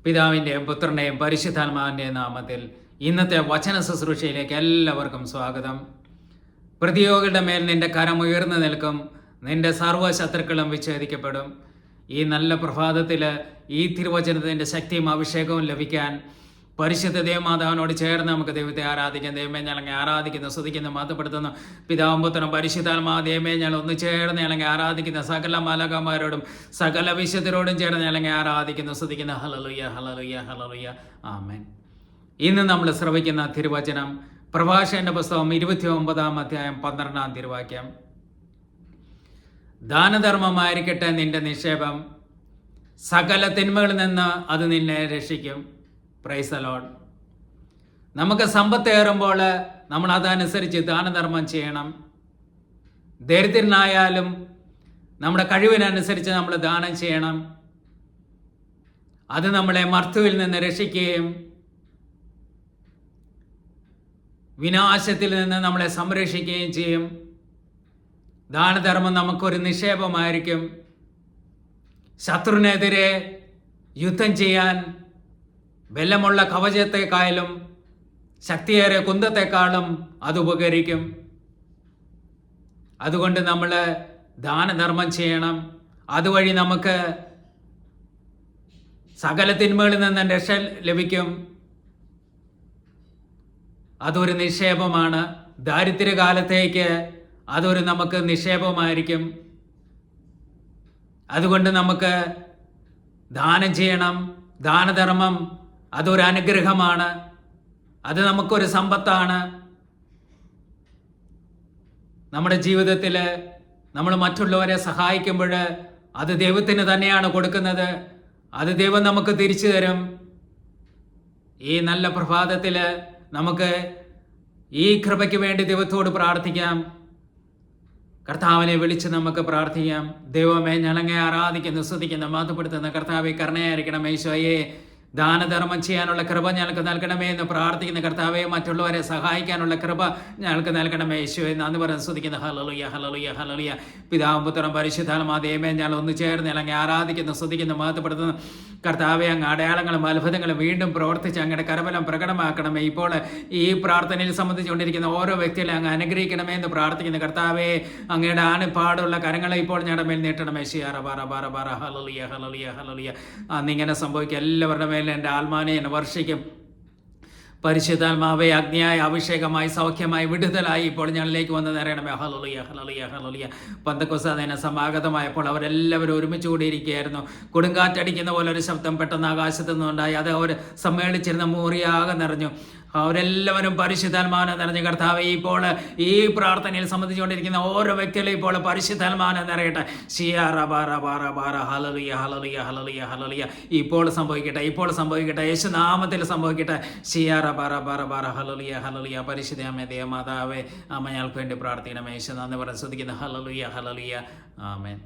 പിതാവിൻ്റെയും പുത്രൻ്റെയും പരിശുദ്ധാത്മാവിൻ്റെയും നാമത്തിൽ ഇന്നത്തെ വചന ശുശ്രൂഷയിലേക്ക് എല്ലാവർക്കും സ്വാഗതം. പ്രതിയോഗികളുടെ മേൽ നിന്റെ കരം ഉയർന്നു നിൽക്കും, നിന്റെ സർവ്വശത്രുക്കളും വിച്ഛേദിക്കപ്പെടും. ഈ നല്ല പ്രഭാതത്തിൽ ഈ തിരുവചനത്തിൻ്റെ ശക്തിയും അഭിഷേകവും ലഭിക്കാൻ പരിശുദ്ധ ദേവമാതാവിനോട് ചേർന്ന് നമുക്ക് ദൈവത്തെ ആരാധിക്കാം. ദൈവമേ ഞങ്ങളെ ആരാധിക്കുന്നു, സ്തുതിക്കുന്നു, മഹത്വപ്പെടുത്തുന്നു. പിതാവും പുത്രനും പരിശുദ്ധാത്മാ ദൈവമേ ഞങ്ങൾ ഒന്ന് ചേർന്ന് ഞങ്ങളെ ആരാധിക്കുന്ന സകല മാലാഖമാരോടും സകല വിശുദ്ധരോടും ചേർന്ന് ഞങ്ങളെ ആരാധിക്കുന്നു, സ്തുതിക്കുന്നു. ഹല്ലേലൂയ, ഹല്ലേലൂയ, ഹല്ലേലൂയ, ആമേൻ. ഇന്ന് നമ്മൾ ശ്രവിക്കുന്ന തിരുവചനം പ്രഭാഷകന്റെ പുസ്തകം 29 അധ്യായം 12 തിരുവാക്യം. ദാനധർമ്മമായിരിക്കട്ടെ നിന്റെ നിക്ഷേപം, സകല തിന്മകളിൽ നിന്ന് അത് നിന്നെ രക്ഷിക്കും. Praise the Lord. നമുക്ക് സമ്പത്തേറുമ്പോൾ നമ്മൾ അതനുസരിച്ച് ദാനധർമ്മം ചെയ്യണം. ദരിദ്രനായാലും നമ്മുടെ കഴിവിനനുസരിച്ച് നമ്മൾ ദാനം ചെയ്യണം. അത് നമ്മളെ മർത്തുവിൽ നിന്ന് രക്ഷിക്കുകയും വിനാശത്തിൽ നിന്ന് നമ്മളെ സംരക്ഷിക്കുകയും ചെയ്യും. ദാനധർമ്മം നമുക്കൊരു നിക്ഷേപമായിരിക്കും. ശത്രുവിനെതിരെ യുദ്ധം ചെയ്യാൻ ബലമുള്ള കവചത്തെക്കാളും ശക്തിയേറിയ കുന്തത്തെക്കാളും അത് ഉപകരിക്കും. അതുകൊണ്ട് നമ്മൾ ദാനധർമ്മം ചെയ്യണം. അതുവഴി നമുക്ക് സകല തിന്മകളിൽ നിന്ന് രക്ഷ ലഭിക്കും. അതൊരു നിക്ഷേപമാണ്. ദാരിദ്ര്യകാലത്തേക്ക് അതൊരു നമുക്ക് നിക്ഷേപമായിരിക്കും. അതുകൊണ്ട് നമുക്ക് ദാനം ചെയ്യണം. ദാനധർമ്മം അതൊരു അനുഗ്രഹമാണ്. അത് നമുക്കൊരു സമ്പത്താണ്. നമ്മുടെ ജീവിതത്തിൽ നമ്മൾ മറ്റുള്ളവരെ സഹായിക്കുമ്പോൾ അത് ദൈവത്തിന് തന്നെയാണ് കൊടുക്കുന്നത്. അത് ദൈവം നമുക്ക് തിരിച്ചു തരും. ഈ നല്ല പ്രഭാതത്തിൽ നമുക്ക് ഈ കൃപയ്ക്ക് വേണ്ടി ദൈവത്തോട് പ്രാർത്ഥിക്കാം. കർത്താവിനെ വിളിച്ച് നമുക്ക് പ്രാർത്ഥിക്കാം. ദൈവമേ ഞങ്ങളെ ആരാധിക്കുന്നു, സ്തുതിക്കുന്നു, മഹത്വപ്പെടുത്തുന്ന കർത്താവെ കരുണയായിരിക്കണം. ഈശോയെ ദാനധർമ്മം ചെയ്യാനുള്ള കൃപ ഞങ്ങൾക്ക് നൽകണമേ എന്ന് പ്രാർത്ഥിക്കുന്ന കർത്താവെ മറ്റുള്ളവരെ സഹായിക്കാനുള്ള കൃപ ഞങ്ങൾക്ക് നൽകണമേ. ഈശോയെ നന്ദി പറഞ്ഞ് സ്തുതിക്കുന്നു. Hallelujah, hallelujah, hallelujah. പിതാവും പുത്രനും പരിശുദ്ധാത്മാ ദൈവമേ ഞങ്ങൾ ഒന്ന് ചേർന്ന് ഞങ്ങളെ ആരാധിക്കുന്നു, സ്തുതിക്കുന്നു, മഹത്വപ്പെടുത്തുന്നു കർത്താവെ. അങ്ങ് അടയാളങ്ങളും അത്ഭുതങ്ങളും വീണ്ടും പ്രവർത്തിച്ച് അങ്ങയുടെ കരബലം പ്രകടമാക്കണമേ. ഇപ്പോൾ ഈ പ്രാർത്ഥനയിൽ സംബന്ധിച്ചുകൊണ്ടിരിക്കുന്ന ഓരോ വ്യക്തികളെ അങ്ങ് അനുഗ്രഹിക്കണമേ എന്ന് പ്രാർത്ഥിക്കുന്ന കർത്താവെ, അങ്ങയുടെ ആണിപ്പാടുള്ള കരങ്ങളെ ഇപ്പോൾ ഞങ്ങളുടെ മേൽ നീട്ടണമേ. Hallelujah, hallelujah, hallelujah. അന്നിങ്ങനെ സംഭവിക്കുക. എല്ലാവരുടെ മേൽ എൻ്റെ ആത്മാവിനെ എന്നെ വർഷിക്കും. പരിശുദ്ധാത്മാവെ അഗ്നിയായി അഭിഷേകമായി സൗഖ്യമായി വിടുതലായി ഇപ്പോൾ ഞങ്ങളിലേക്ക് വന്ന് നിറയണമേ. Hallelujah, hallelujah, hallelujah. പെന്തക്കോസ്താദിന് സമാഗതമായപ്പോൾ അവരെല്ലാവരും ഒരുമിച്ച് കൂടിയിരിക്കുകയായിരുന്നു. കൊടുങ്കാറ്റടിക്കുന്ന പോലെ ഒരു ശബ്ദം പെട്ടെന്ന് ആകാശത്തു നിന്നുണ്ടായി. അത് അവർ സമ്മേളിച്ചിരുന്ന മുറിയാകെ നിറഞ്ഞു. അവരെല്ലാവരും പരിശുദ്ധാത്മാവിനെ നിറഞ്ഞ കർത്താവെ ഇപ്പോൾ ഈ പ്രാർത്ഥനയിൽ സംബന്ധിച്ചുകൊണ്ടിരിക്കുന്ന ഓരോ വ്യക്തികളും ഇപ്പോൾ പരിശുദ്ധാത്മാവിനെ നിറയട്ടെ. Hallelujah, hallelujah, hallelujah, hallelujah. ഇപ്പോൾ സംഭവിക്കട്ടെ, ഇപ്പോൾ സംഭവിക്കട്ടെ, യേശുനാമത്തിൽ സംഭവിക്കട്ടെ. Hallelujah, hallelujah. പരിശുദ്ധ ദേവമാതാവേ അമ്മ ഞങ്ങൾക്ക് വേണ്ടി പ്രാർത്ഥിക്കണം. യേശു നന്ദി പറഞ്ഞ് സ്തുതിക്കുന്നു. ഹല്ലേലൂയ, ഹല്ലേലൂയ, ആമേൻ.